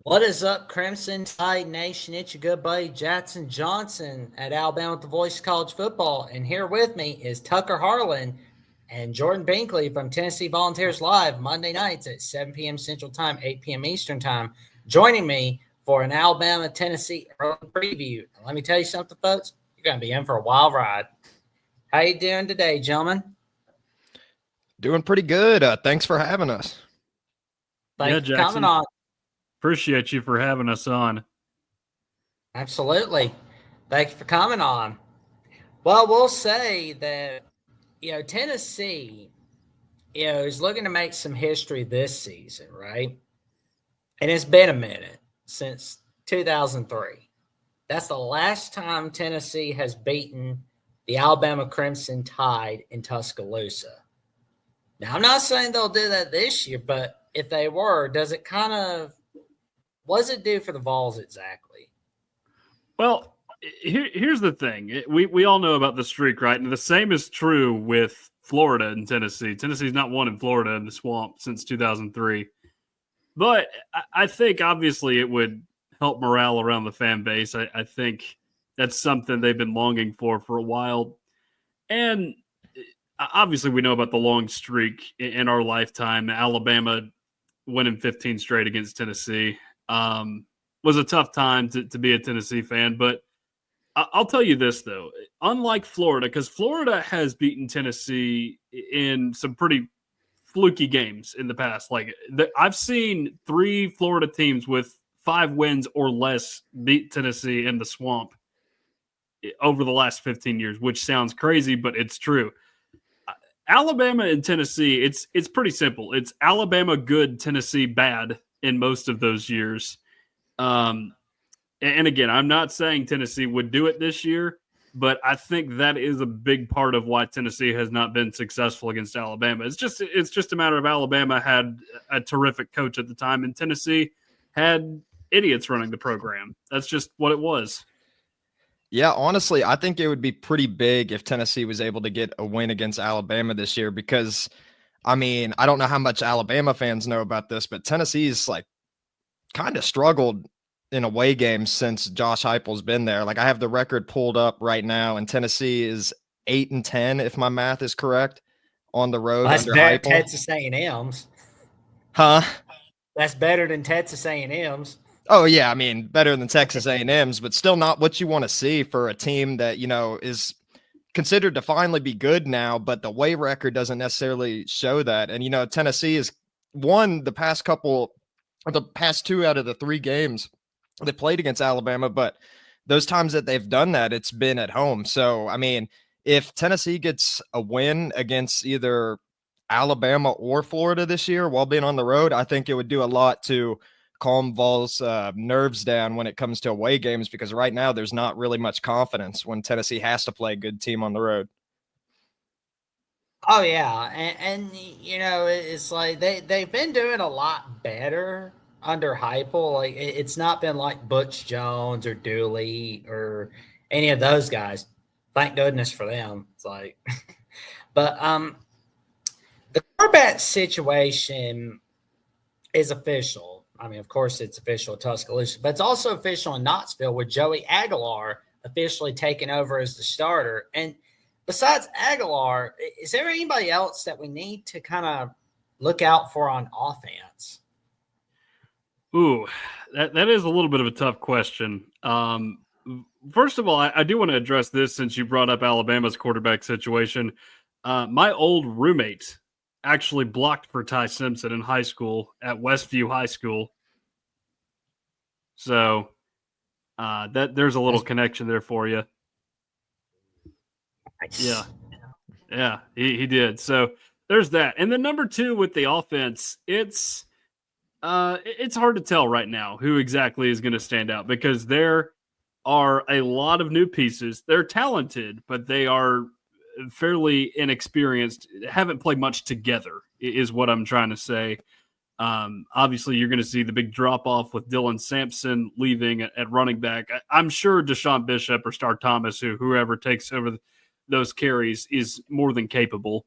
What is up, Crimson Tide Nation? It's your good buddy Jackson Johnson at Alabama with the Voice of College Football. And here with me is Tucker Harlan and Jordan Binkley from Tennessee Volunteers Live, Monday nights at 7 p.m. Central Time, 8 p.m. Eastern Time, joining me for an Alabama-Tennessee early preview. And let me tell you something, folks. You're going to be in for a wild ride. How you doing today, gentlemen? Doing pretty good. Thanks for having us. Thank you for coming on. Appreciate you for having us on. Absolutely. Thank you for coming on. Well, we'll say that, Tennessee, is looking to make some history this season, right? And it's been a minute since 2003. That's the last time Tennessee has beaten the Alabama Crimson Tide in Tuscaloosa. Now, I'm not saying they'll do that this year, but if they were, what does it do for the Vols exactly? Well, here's the thing. We all know about the streak, right? And the same is true with Florida and Tennessee. Tennessee's not won in Florida in the Swamp since 2003. But I think, obviously, it would help morale around the fan base. I think that's something they've been longing for a while. And obviously, we know about the long streak in our lifetime. Alabama winning 15 straight against Tennessee. Was a tough time to be a Tennessee fan, but I'll tell you this, though. Unlike Florida, because Florida has beaten Tennessee in some pretty fluky games in the past. I've seen 3 Florida teams with 5 wins or less beat Tennessee in the Swamp over the last 15 years, which sounds crazy, but it's true. Alabama and Tennessee, it's pretty simple. It's Alabama good, Tennessee bad in most of those years. And again, I'm not saying Tennessee would do it this year, but I think that is a big part of why Tennessee has not been successful against Alabama. It's just a matter of Alabama had a terrific coach at the time, and Tennessee had idiots running the program. That's just what it was. Yeah, honestly, I think it would be pretty big if Tennessee was able to get a win against Alabama this year because, I don't know how much Alabama fans know about this, but Tennessee's kind of struggled in away games since Josh Heupel's been there. I have the record pulled up right now, and Tennessee is 8-10, if my math is correct, on the road That's under better Heupel. than Texas A&M's. Huh? That's better than Texas A&M's. Oh yeah, better than Texas A&M's, but still not what you want to see for a team that is considered to finally be good now, but the away record doesn't necessarily show that. And Tennessee has won the past 2 out of the 3 games they played against Alabama, but those times that they've done that, it's been at home. So, if Tennessee gets a win against either Alabama or Florida this year while being on the road, I think it would do a lot to calm Vols' nerves down when it comes to away games, because right now there's not really much confidence when Tennessee has to play a good team on the road. Oh, yeah. And it's they've been doing a lot better under Heupel. It's not been like Butch Jones or Dooley or any of those guys. Thank goodness for them. But the quarterback situation is official. Of course it's official at Tuscaloosa, but it's also official in Knoxville with Joey Aguilar officially taking over as the starter. And besides Aguilar, is there anybody else that we need to kind of look out for on offense? Ooh, that is a little bit of a tough question. First of all, I do want to address this since you brought up Alabama's quarterback situation. My old roommate actually blocked for Ty Simpson in high school at Westview High School. So there's a little connection there for you. Nice. Yeah, he did. So there's that. And then number 2 with the offense, it's hard to tell right now who exactly is going to stand out because there are a lot of new pieces. They're talented, but they are fairly inexperienced, haven't played much together is what I'm trying to say. Obviously, you're going to see the big drop-off with Dylan Sampson leaving at running back. I'm sure Deshaun Bishop or Star Thomas, whoever takes over those carries, is more than capable.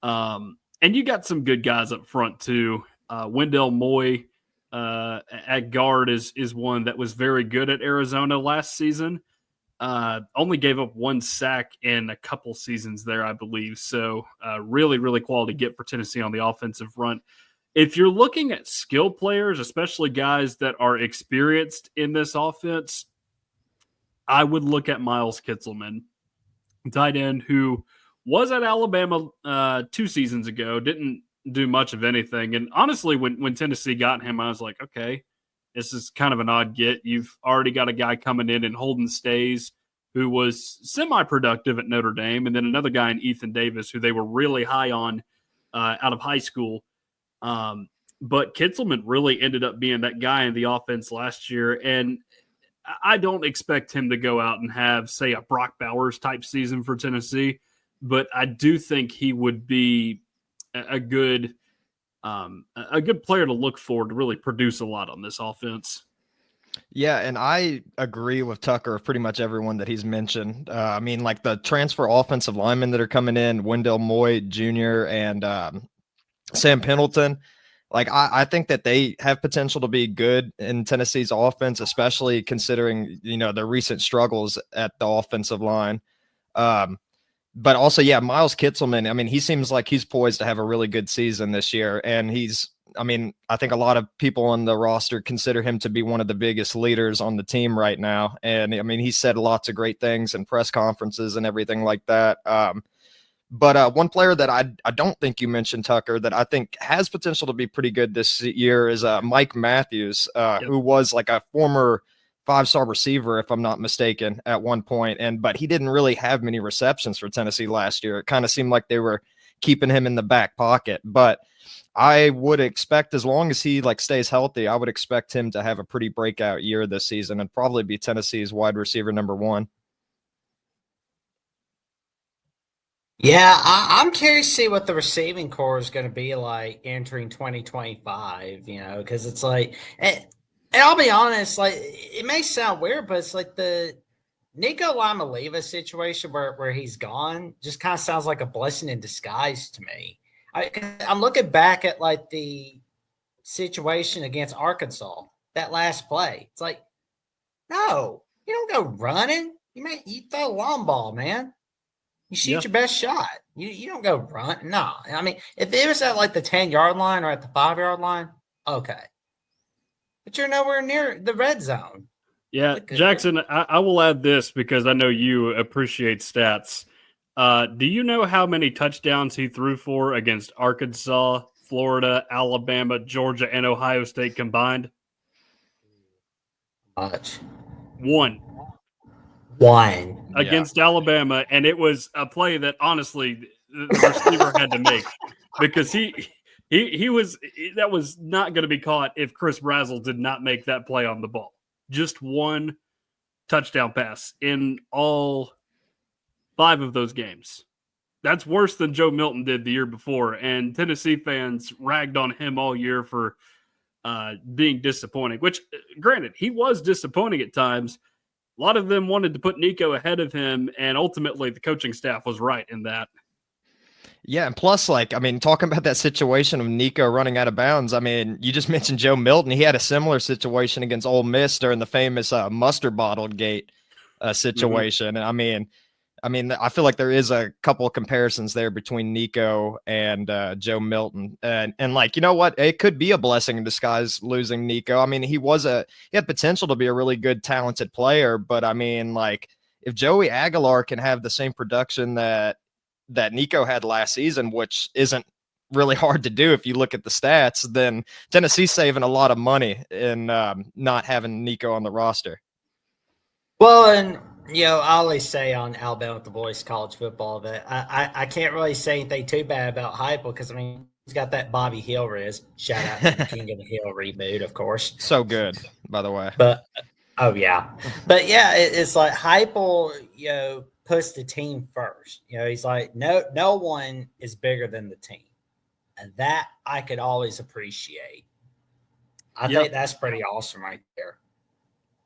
And you got some good guys up front, too. Wendell Moy at guard is one that was very good at Arizona last season. Only gave up 1 sack in a couple seasons there, I believe. So really, really quality get for Tennessee on the offensive front. If you're looking at skill players, especially guys that are experienced in this offense, I would look at Miles Kitselman, tight end who was at Alabama 2 seasons ago, didn't do much of anything. And honestly, when Tennessee got him, I was like, okay, this is kind of an odd get. You've already got a guy coming in and Holden Stays, who was semi-productive at Notre Dame, and then another guy in Ethan Davis, who they were really high on out of high school. But Kitselman really ended up being that guy in the offense last year, and I don't expect him to go out and have, say, a Brock Bowers type season for Tennessee, but I do think he would be a good player to look for to really produce a lot on this offense. Yeah, and I agree with Tucker, pretty much everyone that he's mentioned. I mean, like the transfer offensive linemen that are coming in, Wendell Moy Jr. and Sam Pendleton, like I think that they have potential to be good in Tennessee's offense, especially considering, their recent struggles at the offensive line. But also, yeah, Miles Kitselman, I mean, he seems like he's poised to have a really good season this year. And I think a lot of people on the roster consider him to be one of the biggest leaders on the team right now. And I mean, he said lots of great things in press conferences and everything like that. But one player that I don't think you mentioned, Tucker, that I think has potential to be pretty good this year is Mike Matthews, who was like a former 5-star receiver, if I'm not mistaken, at one point. But he didn't really have many receptions for Tennessee last year. It kind of seemed like they were keeping him in the back pocket. But I would expect, as long as he stays healthy, I would expect him to have a pretty breakout year this season and probably be Tennessee's wide receiver number 1. Yeah, I'm curious to see what the receiving core is going to be like entering 2025, because it's like, and I'll be honest, like, it may sound weird, but it's like the Nico Lima situation where he's gone just kind of sounds like a blessing in disguise to me. I'm looking back at like the situation against Arkansas, that last play. It's like, no, you don't go running. You throw a long ball, man. You shoot your best shot. You don't go run. No, I mean, if it was at like the 10-yard line or at the 5-yard line, okay. But you're nowhere near the red zone. Yeah, Jackson, I will add this because I know you appreciate stats. Do you know how many touchdowns he threw for against Arkansas, Florida, Alabama, Georgia, and Ohio State combined? Much. 1. Against Alabama, and it was a play that honestly the receiver had to make because he was that was not going to be caught if Chris Brazzell did not make that play on the ball. Just 1 touchdown pass in all 5 of those games. That's worse than Joe Milton did the year before, and Tennessee fans ragged on him all year for being disappointing, which, granted, he was disappointing at times. A lot of them wanted to put Nico ahead of him, and ultimately the coaching staff was right in that. Yeah, and plus, talking about that situation of Nico running out of bounds, you just mentioned Joe Milton. He had a similar situation against Ole Miss during the famous mustard bottle gate situation. Mm-hmm. And I feel like there is a couple of comparisons there between Nico and Joe Milton. And you know what? It could be a blessing in disguise losing Nico. He had potential to be a really good, talented player. But if Joey Aguilar can have the same production that Nico had last season, which isn't really hard to do if you look at the stats, then Tennessee's saving a lot of money in not having Nico on the roster. Well, and I always say on Alabama with the Boys college football that I can't really say anything too bad about Heupel because he's got that Bobby Hill riz. Shout out to the King of the Hill reboot, of course. So good, by the way. But it's like Heupel, puts the team first. He's like, no one is bigger than the team, and that I could always appreciate. I think that's pretty awesome right there.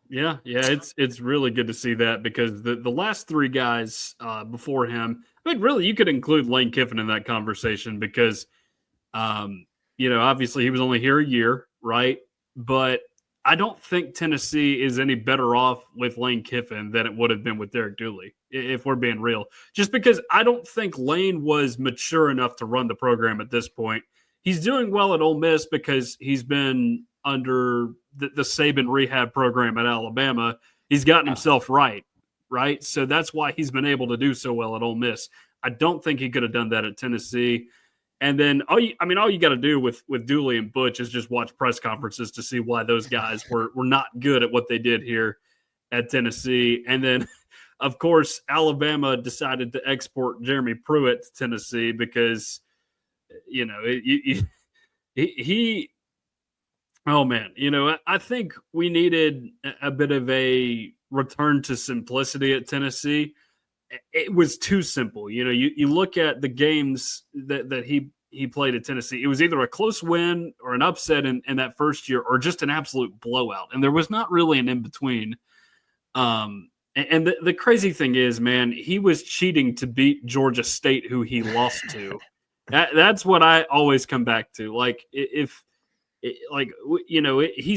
Yeah, it's really good to see that because the last 3 guys before him, really you could include Lane Kiffin in that conversation because, obviously he was only here a year, right? but I don't think Tennessee is any better off with Lane Kiffin than it would have been with Derek Dooley, if we're being real. Just because I don't think Lane was mature enough to run the program at this point. He's doing well at Ole Miss because he's been under the Saban rehab program at Alabama. He's gotten himself right? So that's why he's been able to do so well at Ole Miss. I don't think he could have done that at Tennessee. And then all you got to do with Dooley and Butch is just watch press conferences to see why those guys were not good at what they did here at Tennessee. And then, of course, Alabama decided to export Jeremy Pruitt to Tennessee because, he oh man, I think we needed a bit of a return to simplicity at Tennessee. It was too simple. You look at the games that he played at Tennessee. It was either a close win or an upset in that first year or just an absolute blowout. And there was not really an in-between. And the crazy thing is, man, he was cheating to beat Georgia State, who he lost to. That's what I always come back to. Like, he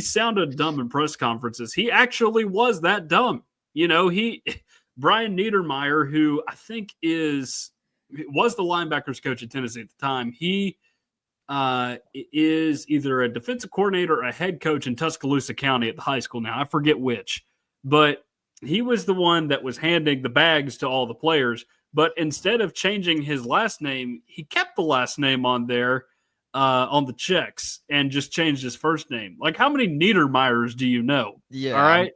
sounded dumb in press conferences. He actually was that dumb. Brian Niedermeyer, who I think was the linebackers coach at Tennessee at the time, he is either a defensive coordinator or a head coach in Tuscaloosa County at the high school now. I forget which. But he was the one that was handing the bags to all the players. But instead of changing his last name, he kept the last name on there on the checks and just changed his first name. Like, how many Niedermeyers do you know? Yeah. All right.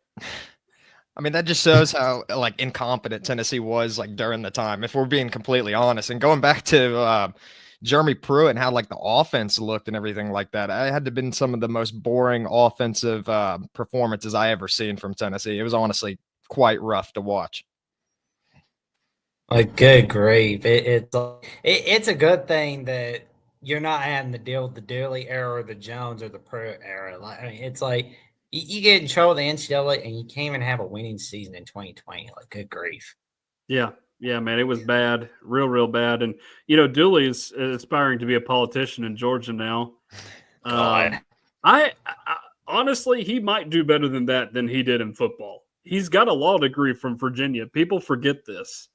I mean, that just shows how incompetent Tennessee was during the time, if we're being completely honest. And going back to Jeremy Pruitt and how the offense looked and everything like that, it had to have been some of the most boring offensive performances I ever seen from Tennessee. It was honestly quite rough to watch. Good grief! It's a good thing that you're not having to deal with the Dooley era or the Jones or the Pruitt era. It's like you get in trouble with the NCAA and you can't even have a winning season in 2020. Good grief. Yeah, man, it was bad, real bad. And Dooley is aspiring to be a politician in Georgia now. God. I honestly, he might do better than he did in football. He's got a law degree from Virginia. People forget this.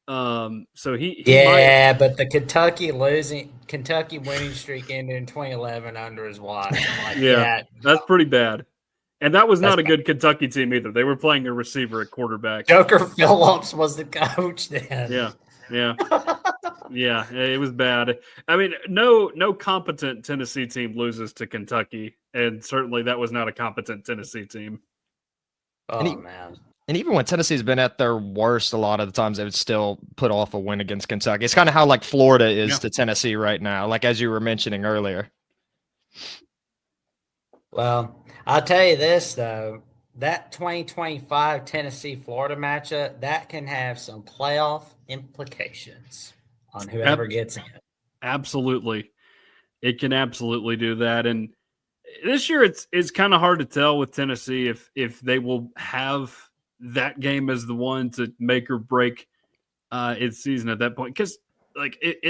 So he might... but the Kentucky winning streak ended in 2011 under his watch. That's pretty bad. And that was not a good Kentucky team either. They were playing a receiver at quarterback. Joker Phillips was the coach then. Yeah. Yeah, it was bad. I mean, no competent Tennessee team loses to Kentucky, and certainly that was not a competent Tennessee team. Oh, man. And even when Tennessee's been at their worst, a lot of the times they would still put off a win against Kentucky. It's kind of how Florida is to Tennessee right now, as you were mentioning earlier. Well, I'll tell you this, though. That 2025 Tennessee-Florida matchup, that can have some playoff implications on whoever gets in. Absolutely. It can absolutely do that. And this year it's kind of hard to tell with Tennessee if they will have that game as the one to make or break its season at that point. Because,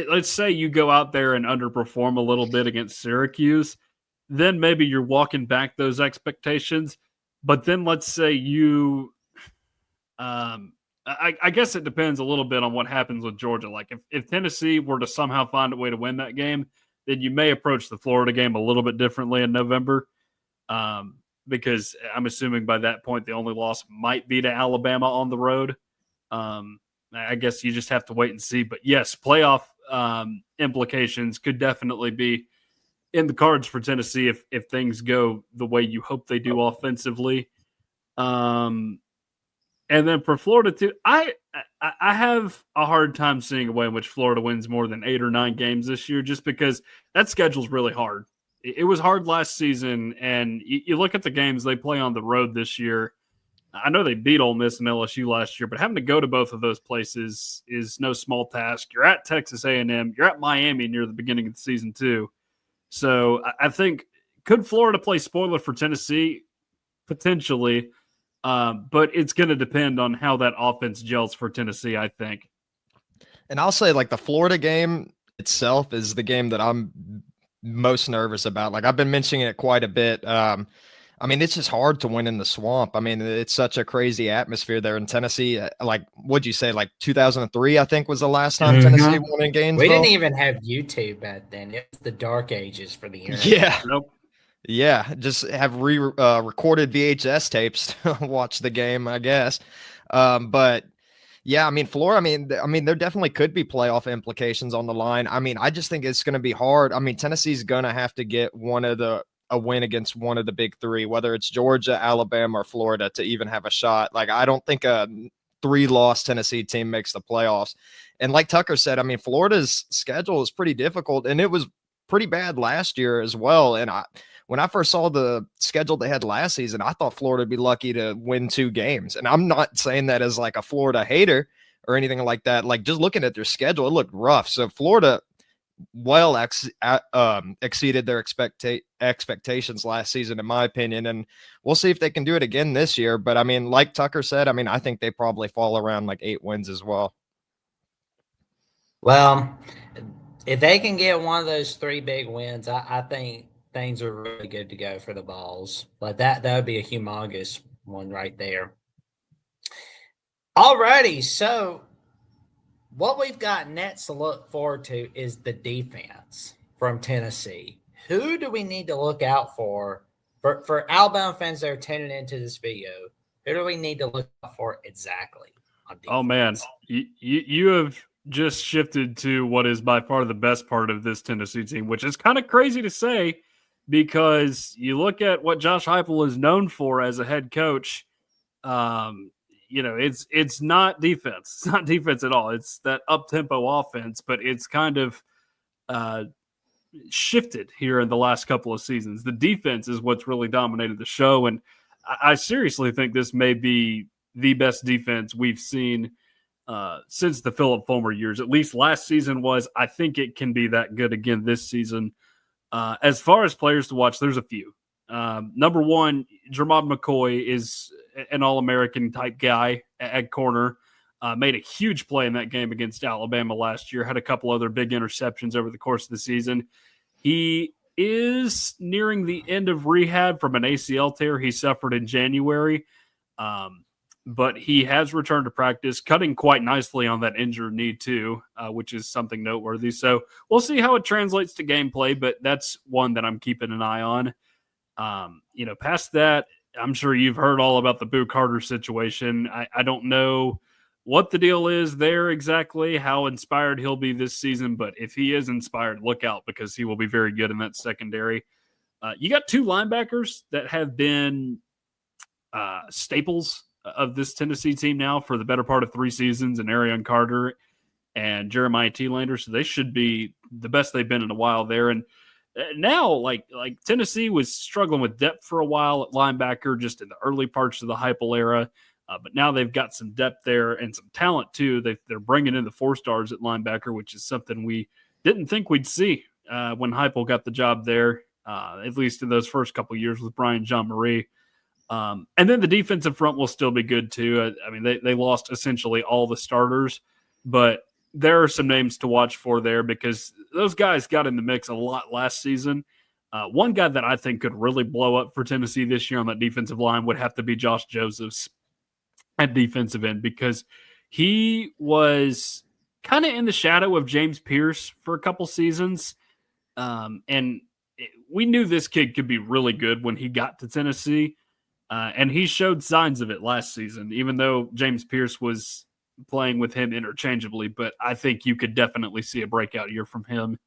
let's say you go out there and underperform a little bit against Syracuse, then maybe you're walking back those expectations. But then let's say you I guess it depends a little bit on what happens with Georgia. If Tennessee were to somehow find a way to win that game, then you may approach the Florida game a little bit differently in November. Because I'm assuming by that point the only loss might be to Alabama on the road. I guess you just have to wait and see. But yes, playoff implications could definitely be in the cards for Tennessee if things go the way you hope they do offensively. And then for Florida too, I have a hard time seeing a way in which Florida wins more than 8 or 9 games this year, just because that schedule's really hard. It was hard last season, and you look at the games they play on the road this year. I know they beat Ole Miss and LSU last year, but having to go to both of those places is no small task. You're at Texas A&M. You're at Miami near the beginning of the season too. So I think, could Florida play spoiler for Tennessee? Potentially. But it's going to depend on how that offense gels for Tennessee, I think. And I'll say the Florida game itself is the game that I'm most nervous about. Like I've been mentioning it quite a bit. I mean, it's just hard to win in the Swamp. I mean, it's such a crazy atmosphere there in Tennessee. Like, what'd you say? Like 2003, I think was the last time Tennessee won in We didn't Gainesville. even have YouTube back then. It was the dark ages for the internet. Yeah. Nope. Yeah, just have recorded VHS tapes to watch the game, I guess. But yeah, I mean, Florida. I mean, there definitely could be playoff implications on the line. I mean, I just think it's going to be hard. I mean, Tennessee's going to have to get a win against one of the big three, whether it's Georgia, Alabama, or Florida, to even have a shot. Like, I don't think a 3-loss Tennessee team makes the playoffs. And like Tucker said, I mean, Florida's schedule is pretty difficult, and it was pretty bad last year as well. And when I first saw the schedule they had last season, I thought Florida would be lucky to win 2 games. And I'm not saying that as like a Florida hater or anything like that. Like, just looking at their schedule, it looked rough. So Florida exceeded their expectations last season, in my opinion. And we'll see if they can do it again this year. But I mean, like Tucker said, I mean, I think they probably fall around like 8 wins as well. Well, if they can get one of those 3 big wins, I think things are really good to go for the Balls. Like that would be a humongous one right there. Alrighty, so what we've got next to look forward to is the defense from Tennessee. Who do we need to look out for Alabama fans that are tuning into this video? Who do we need to look out for exactly on defense? Oh man, you have just shifted to what is by far the best part of this Tennessee team, which is kind of crazy to say because you look at what Josh Heupel is known for as a head coach. It's not defense. It's not defense at all. It's that up-tempo offense, but it's kind of shifted here in the last couple of seasons. The defense is what's really dominated the show, and I seriously think this may be the best defense we've seen since the Philip Fulmer years. At least last season was. I think it can be that good again this season. As far as players to watch, there's a few. Number one, Jermod McCoy is an All-American type guy at corner. Made a huge play in that game against Alabama last year. Had a couple other big interceptions over the course of the season. He is nearing the end of rehab from an ACL tear he suffered in January. But he has returned to practice, cutting quite nicely on that injured knee too, which is something noteworthy. So we'll see how it translates to gameplay, but that's one that I'm keeping an eye on. Past that, I'm sure you've heard all about the Boo Carter situation. I don't know what the deal is there exactly, how inspired he'll be this season, but if he is inspired, look out because he will be very good in that secondary. You got 2 linebackers that have been staples of this Tennessee team now for the better part of 3 seasons, and Arion Carter and Jeremiah Telander. So they should be the best they've been in a while there. And now, like Tennessee was struggling with depth for a while at linebacker, just in the early parts of the Heupel era. But now they've got some depth there and some talent too. They're bringing in the 4-stars at linebacker, which is something we didn't think we'd see when Heupel got the job there, at least in those first couple of years with Brian Jean-Marie. And then the defensive front will still be good too. I mean, they lost essentially all the starters, but there are some names to watch for there because those guys got in the mix a lot last season. One guy that I think could really blow up for Tennessee this year on that defensive line would have to be Josh Josephs at defensive end because he was kind of in the shadow of James Pierce for a couple seasons. And we knew this kid could be really good when he got to Tennessee. And he showed signs of it last season, even though James Pierce was playing with him interchangeably. But I think you could definitely see a breakout year from him.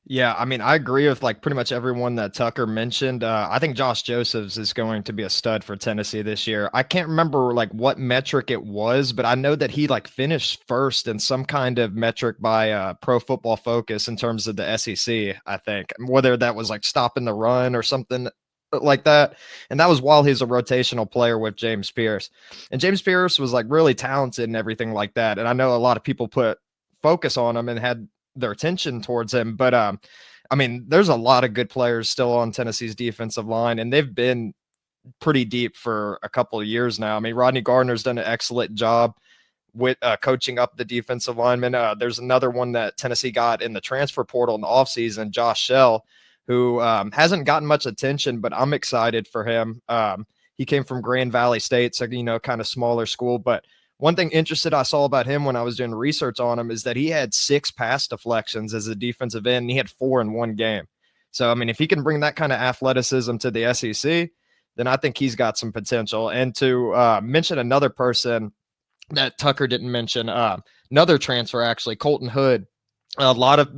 Yeah, I mean, I agree with like pretty much everyone that Tucker mentioned. I think Josh Josephs is going to be a stud for Tennessee this year. I can't remember like what metric it was, but I know that he like finished first in some kind of metric by Pro Football Focus in terms of the SEC, I think, whether that was like stopping the run or something like that. And that was while he's a rotational player with James Pierce. And James Pierce was like really talented and everything like that. And I know a lot of people put focus on him and had their attention towards him. But I mean, there's a lot of good players still on Tennessee's defensive line, and they've been pretty deep for a couple of years now. I mean, Rodney Gardner's done an excellent job with coaching up the defensive linemen. There's another one that Tennessee got in the transfer portal in the offseason, Josh Shell, who hasn't gotten much attention, but I'm excited for him. He came from Grand Valley State, so, kind of smaller school. But one thing interested I saw about him when I was doing research on him is that he had 6 pass deflections as a defensive end, and he had 4 in one game. So, if he can bring that kind of athleticism to the SEC, then I think he's got some potential. And to mention another person that Tucker didn't mention, another transfer, actually, Colton Hood. A lot of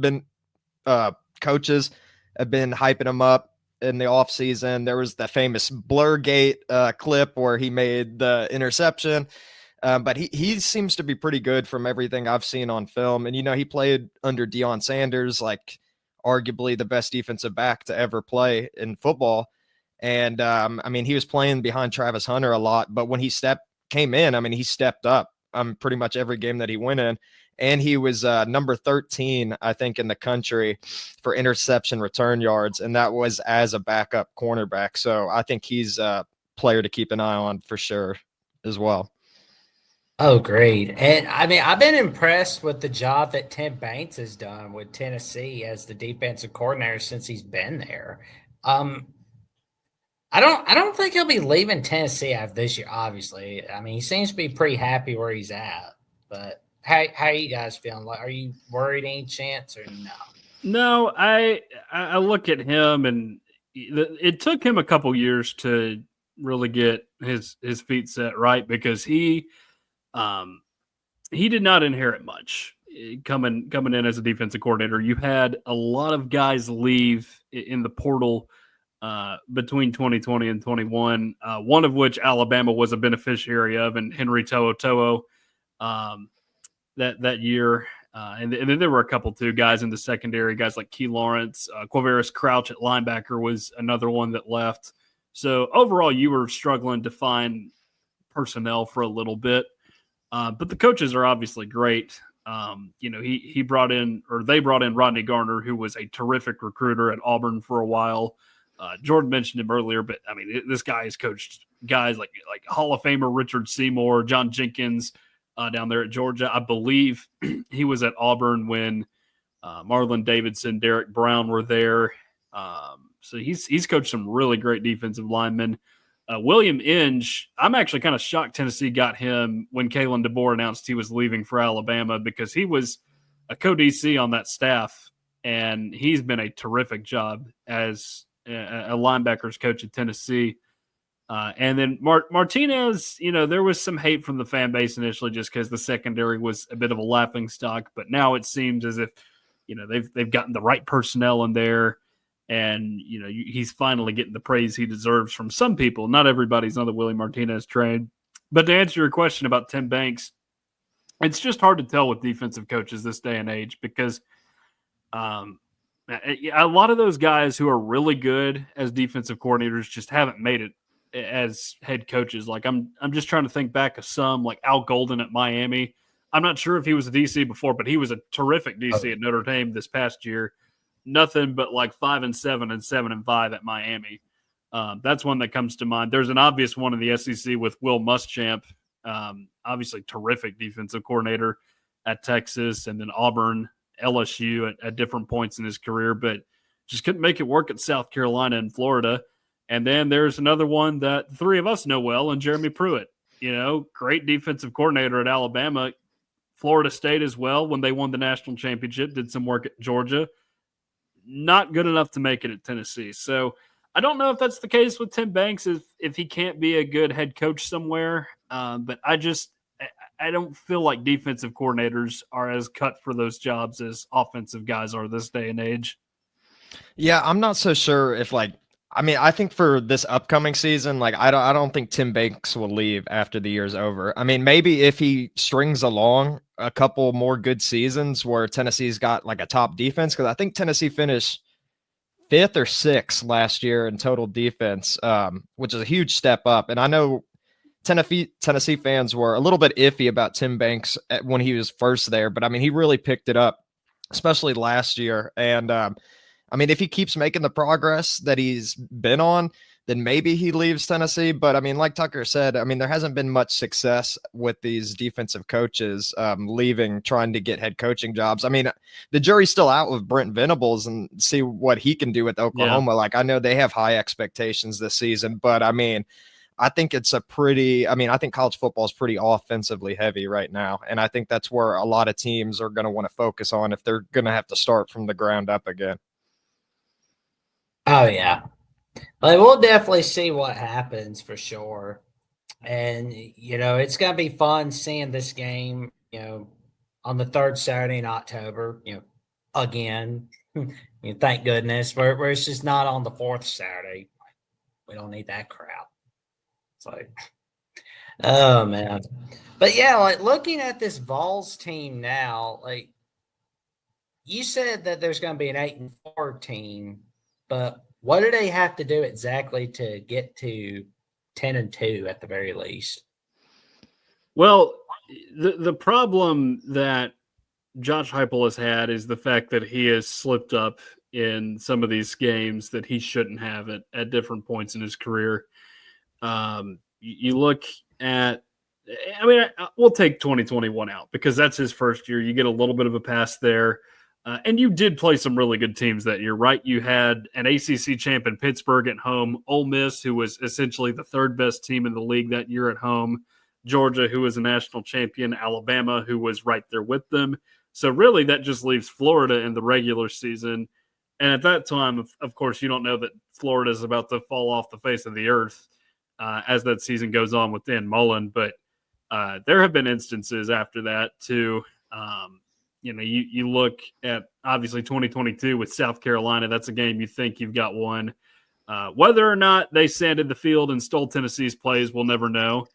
coaches have been hyping him up in the offseason. There was the famous Blurgate clip where he made the interception. But he seems to be pretty good from everything I've seen on film. And, he played under Deion Sanders, like arguably the best defensive back to ever play in football. And, he was playing behind Travis Hunter a lot. But when he came in, he stepped up pretty much every game that he went in. And he was number 13, I think, in the country for interception return yards. And that was as a backup cornerback. So I think he's a player to keep an eye on for sure as well. Oh, great. And I've been impressed with the job that Tim Banks has done with Tennessee as the defensive coordinator since he's been there. I don't think he'll be leaving Tennessee after this year, obviously. He seems to be pretty happy where he's at. But how are you guys feeling? Like, are you worried any chance or no? No, I look at him, and it took him a couple years to really get his feet set right, because he did not inherit much coming in as a defensive coordinator. You had a lot of guys leave in the portal between 2020 and 21, one of which Alabama was a beneficiary of, and Henry To'oTo'o that year. And then there were a couple, too, guys in the secondary, guys like Key Lawrence. Quavaris Crouch at linebacker was another one that left. So overall, you were struggling to find personnel for a little bit. But the coaches are obviously great. They brought in Rodney Garner, who was a terrific recruiter at Auburn for a while. Jordan mentioned him earlier, but this guy has coached guys like Hall of Famer Richard Seymour, John Jenkins down there at Georgia. I believe he was at Auburn when Marlon Davidson, Derek Brown were there. So he's coached some really great defensive linemen. William Inge, I'm actually kind of shocked Tennessee got him when Kalen DeBoer announced he was leaving for Alabama, because he was a co-DC on that staff, and he's been a terrific job as a linebackers coach at Tennessee. And then Martinez, there was some hate from the fan base initially just because the secondary was a bit of a laughing stock, but now it seems as if, they've gotten the right personnel in there. And, he's finally getting the praise he deserves from some people. Not everybody's on the Willie Martinez train. But to answer your question about Tim Banks, it's just hard to tell with defensive coaches this day and age, because a lot of those guys who are really good as defensive coordinators just haven't made it as head coaches. Like I'm just trying to think back of some, like Al Golden at Miami. I'm not sure if he was a DC before, but he was a terrific DC at Notre Dame this past year. Nothing but like 5-7 and 7-5 at Miami. That's one that comes to mind. There's an obvious one in the SEC with Will Muschamp, obviously terrific defensive coordinator at Texas, and then Auburn, LSU at different points in his career, but just couldn't make it work at South Carolina and Florida. And then there's another one that the three of us know well, and Jeremy Pruitt, great defensive coordinator at Alabama, Florida State as well. When they won the national championship, did some work at Georgia. Not good enough to make it at Tennessee. So I don't know if that's the case with Tim Banks, if he can't be a good head coach somewhere. But I don't feel like defensive coordinators are as cut for those jobs as offensive guys are this day and age. Yeah, I'm not so sure if I think for this upcoming season, I don't think Tim Banks will leave after the year's over. Maybe if he strings along a couple more good seasons where Tennessee's got a top defense, because I think Tennessee finished 5th or 6th last year in total defense, which is a huge step up. And I know Tennessee fans were a little bit iffy about Tim Banks when he was first there, but he really picked it up, especially last year. And if he keeps making the progress that he's been on, then maybe he leaves Tennessee. But I mean, like Tucker said, I mean, there hasn't been much success with these defensive coaches leaving, trying to get head coaching jobs. I mean, the jury's still out with Brent Venables and see what he can do with Oklahoma. Like, I know they have high expectations this season, but I mean, I think I think college football is pretty offensively heavy right now. And I think that's where a lot of teams are going to want to focus on if they're going to have to start from the ground up again. Oh, yeah. Like, we'll definitely see what happens for sure. And, it's going to be fun seeing this game, on the third Saturday in October, again. Thank goodness. Where it's just not on the fourth Saturday. We don't need that crap. It's like, oh, man. But, yeah, like, looking at this Vols team now, like, you said that there's going to be an 8-4 team, but what do they have to do exactly to get to 10-2 at the very least? Well, the problem that Josh Heupel has had is the fact that he has slipped up in some of these games that he shouldn't have at different points in his career. You look at, we'll take 2021 out because that's his first year. You get a little bit of a pass there. And you did play some really good teams that year, right? You had an ACC champ in Pittsburgh at home, Ole Miss, who was essentially the third best team in the league that year at home, Georgia, who was a national champion, Alabama, who was right there with them. So really that just leaves Florida in the regular season. And at that time, of course, you don't know that Florida is about to fall off the face of the earth as that season goes on with Dan Mullen. But there have been instances after that too. You look at obviously 2022 with South Carolina. That's a game you think you've got won. Whether or not they sanded the field and stole Tennessee's plays, we'll never know.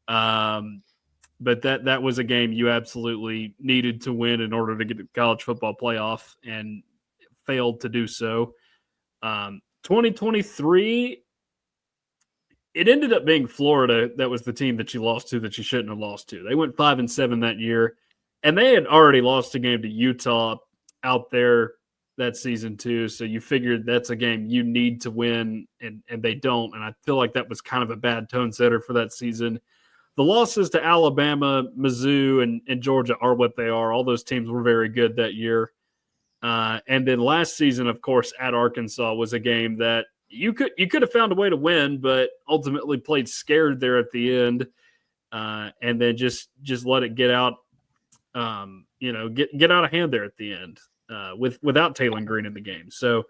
But that was a game you absolutely needed to win in order to get the college football playoff and failed to do so. 2023, it ended up being Florida that was the team that you lost to that you shouldn't have lost to. They went 5-7 that year. And they had already lost a game to Utah out there that season too. So you figured that's a game you need to win, and they don't. And I feel like that was kind of a bad tone setter for that season. The losses to Alabama, Mizzou, and Georgia are what they are. All those teams were very good that year. And then last season, of course, at Arkansas was a game that you could have found a way to win, but ultimately played scared there at the end, and then just let it get out. Get out of hand there at the end without Taylor Green in the game. So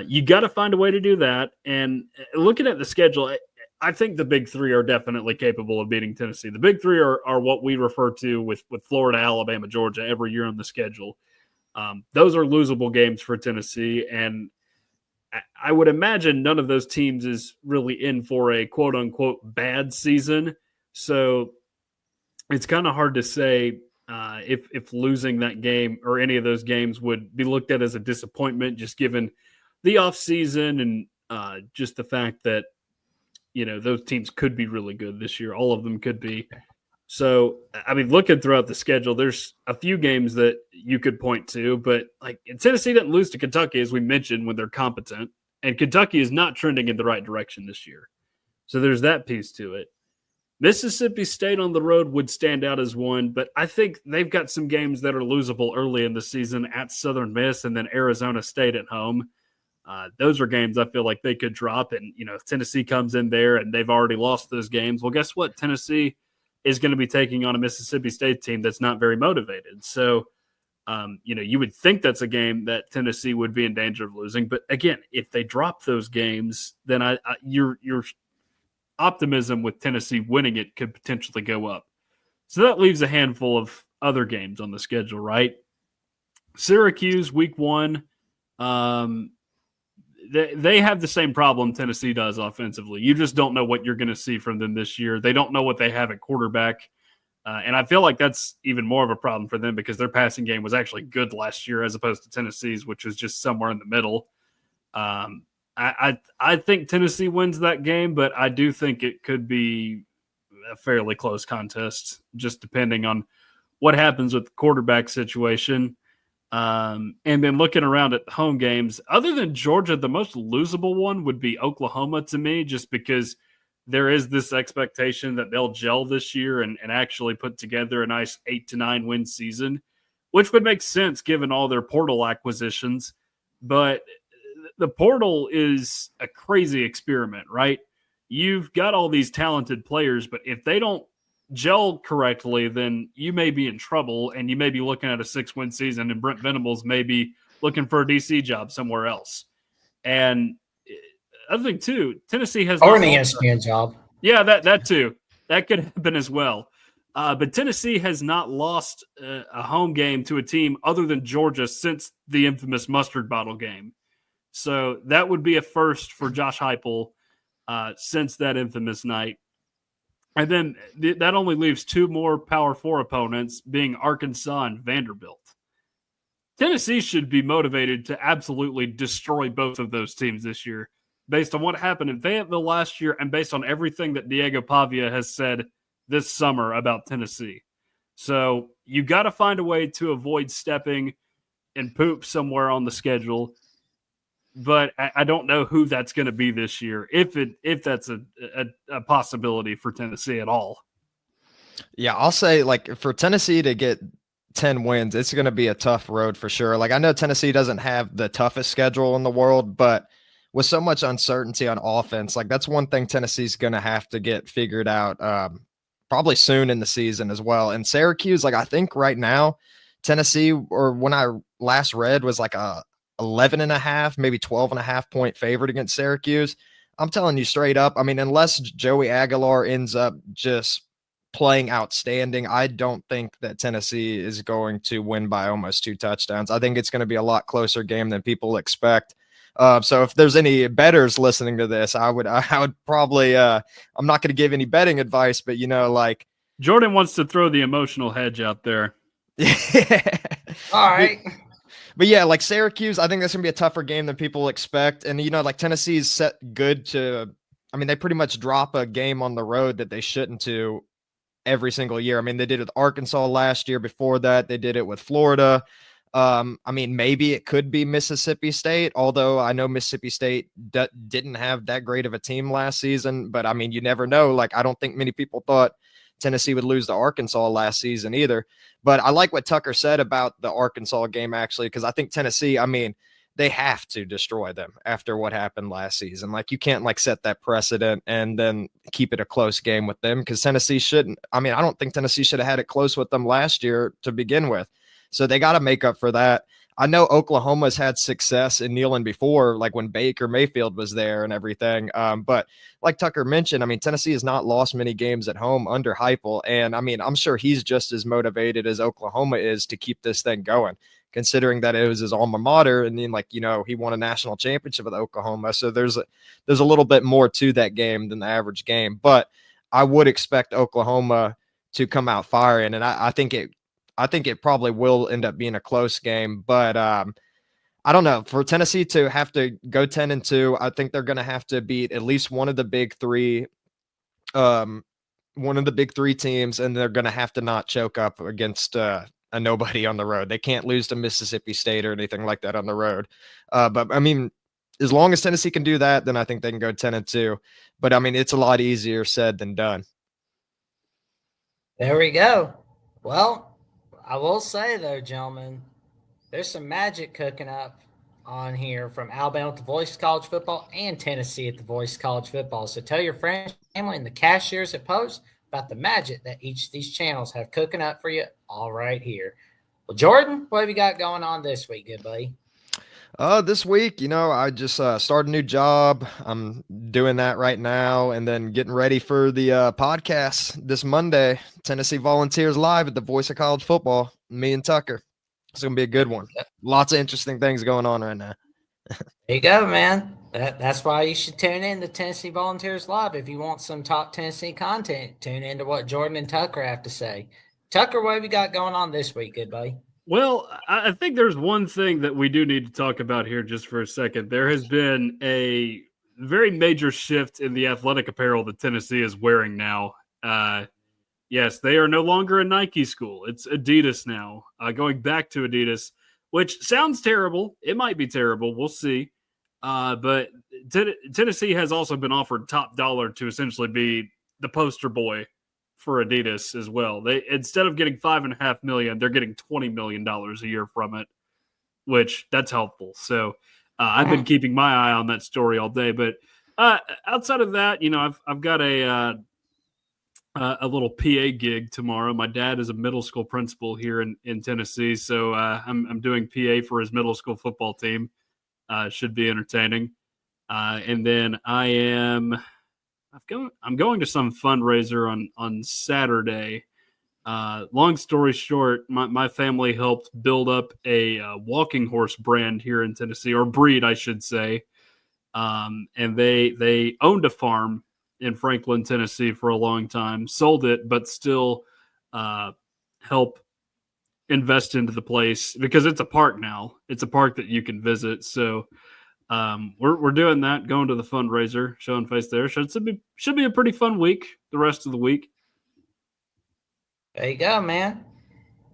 you got to find a way to do that. And looking at the schedule, I think the big three are definitely capable of beating Tennessee. The big three are what we refer to with Florida, Alabama, Georgia every year on the schedule. Those are losable games for Tennessee. And I would imagine none of those teams is really in for a quote unquote bad season. So it's kind of hard to say if losing that game or any of those games would be looked at as a disappointment, just given the offseason and just the fact that, those teams could be really good this year. All of them could be. So, looking throughout the schedule, there's a few games that you could point to, but Tennessee didn't lose to Kentucky, as we mentioned, when they're competent, and Kentucky is not trending in the right direction this year. So there's that piece to it. Mississippi State on the road would stand out as one, but I think they've got some games that are losable early in the season at Southern Miss and then Arizona State at home. Those are games I feel like they could drop. And, if Tennessee comes in there and they've already lost those games, well, guess what? Tennessee is going to be taking on a Mississippi State team that's not very motivated. So, you would think that's a game that Tennessee would be in danger of losing. But again, if they drop those games, then your optimism with Tennessee winning it could potentially go up. So that leaves a handful of other games on the schedule, right? Syracuse, week 1. They have the same problem Tennessee does offensively. You just don't know what you're going to see from them this year. They don't know what they have at quarterback. And I feel like that's even more of a problem for them because their passing game was actually good last year as opposed to Tennessee's, which was just somewhere in the middle. I think Tennessee wins that game, but I do think it could be a fairly close contest, just depending on what happens with the quarterback situation. And then looking around at the home games, other than Georgia, the most losable one would be Oklahoma to me, just because there is this expectation that they'll gel this year and actually put together a nice 8 to 9 win season, which would make sense given all their portal acquisitions. But the portal is a crazy experiment, right? You've got all these talented players, but if they don't gel correctly, then you may be in trouble and you may be looking at a 6-win season and Brent Venables may be looking for a DC job somewhere else. And other thing too, Tennessee has or an ESPN job. Yeah, that too. That could happen as well. But Tennessee has not lost a home game to a team other than Georgia since the infamous mustard bottle game. So that would be a first for Josh Heupel since that infamous night. And then that only leaves 2 more Power 4 opponents, being Arkansas and Vanderbilt. Tennessee should be motivated to absolutely destroy both of those teams this year, based on what happened in Fayetteville last year and based on everything that Diego Pavia has said this summer about Tennessee. So you got to find a way to avoid stepping in poop somewhere on the schedule. But I don't know who that's going to be this year, if that's a possibility for Tennessee at all. Yeah, I'll say, like, for Tennessee to get 10 wins, it's going to be a tough road for sure. Like, I know Tennessee doesn't have the toughest schedule in the world, but with so much uncertainty on offense, like, that's one thing Tennessee's going to have to get figured out probably soon in the season as well. And Syracuse, like, I think right now Tennessee, or when I last read, was like a 11.5, maybe 12.5 point favorite against Syracuse. I'm telling you straight up, I mean, unless Joey Aguilar ends up just playing outstanding, I don't think that Tennessee is going to win by almost 2 touchdowns. I think it's going to be a lot closer game than people expect. So if there's any bettors listening to this, I would probably, I'm not going to give any betting advice, but like Jordan wants to throw the emotional hedge out there. All right. But yeah, like Syracuse, I think that's going to be a tougher game than people expect. And, like Tennessee's set good to, I mean, they pretty much drop a game on the road that they shouldn't to every single year. I mean, they did it with Arkansas last year. Before that, they did it with Florida. I mean, maybe it could be Mississippi State, although I know Mississippi State didn't have that great of a team last season. But, I mean, you never know. Like, I don't think many people thought Tennessee would lose to Arkansas last season either. But I like what Tucker said about the Arkansas game, actually, because I think Tennessee, I mean, they have to destroy them after what happened last season. Like, you can't set that precedent and then keep it a close game with them, because Tennessee shouldn't. I mean, I don't think Tennessee should have had it close with them last year to begin with. So they got to make up for that. I know Oklahoma's had success in kneeling before, like when Baker Mayfield was there and everything. But like Tucker mentioned, I mean, Tennessee has not lost many games at home under Heupel. And I mean, I'm sure he's just as motivated as Oklahoma is to keep this thing going, considering that it was his alma mater. And then he won a national championship with Oklahoma. So there's a little bit more to that game than the average game. But I would expect Oklahoma to come out firing. And I think it probably will end up being a close game, but I don't know. For Tennessee to have to go 10-2, I think they're going to have to beat at least one of the big three teams, and they're going to have to not choke up against a nobody on the road. They can't lose to Mississippi State or anything like that on the road. But I mean, as long as Tennessee can do that, then I think they can go 10-2. But I mean, it's a lot easier said than done. There we go. Well, I will say, though, gentlemen, there's some magic cooking up on here from Alabama at the Voice of College Football and Tennessee at the Voice of College Football. So tell your friends, family, and the cashiers at Post about the magic that each of these channels have cooking up for you all right here. Well, Jordan, what have you got going on this week, good buddy? This week, I just started a new job. I'm doing that right now, and then getting ready for the podcast this Monday. Tennessee Volunteers Live at the Voice of College Football. Me and Tucker. It's gonna be a good one. Lots of interesting things going on right now. There you go, man. That's why you should tune in to Tennessee Volunteers Live. If you want some top Tennessee content, tune into what Jordan and Tucker have to say. Tucker, what have you got going on this week, good buddy? Well, I think there's one thing that we do need to talk about here just for a second. There has been a very major shift in the athletic apparel that Tennessee is wearing now. Yes, they are no longer a Nike school. It's Adidas now. Going back to Adidas, which sounds terrible. It might be terrible. We'll see. But Tennessee has also been offered top dollar to essentially be the poster boy for Adidas as well. They, instead of getting $5.5 million, they're getting $20 million a year from it, which that's helpful. So I've been keeping my eye on that story all day. But outside of that, I've got a little PA gig tomorrow. My dad is a middle school principal here in Tennessee, so I'm doing PA for his middle school football team. Should be entertaining. And then I'm going to some fundraiser on Saturday. Long story short, my family helped build up a walking horse brand here in Tennessee, or breed, I should say. And they owned a farm in Franklin, Tennessee for a long time, sold it, but still help invest into the place because it's a park now. It's a park that you can visit. So we're doing that, going to the fundraiser, showing face there. Should be a pretty fun week, the rest of the week. There you go, man.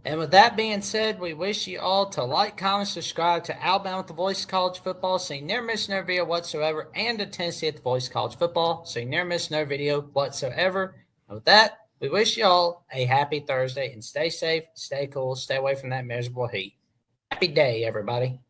And with that being said, we wish you all to like, comment, subscribe to Alabama at the Voice of College Football so you never miss no video whatsoever, and to Tennessee at the Voice of College Football so you never miss no video whatsoever. And with that, we wish you all a happy Thursday, and stay safe, stay cool, stay away from that miserable heat. Happy day, everybody.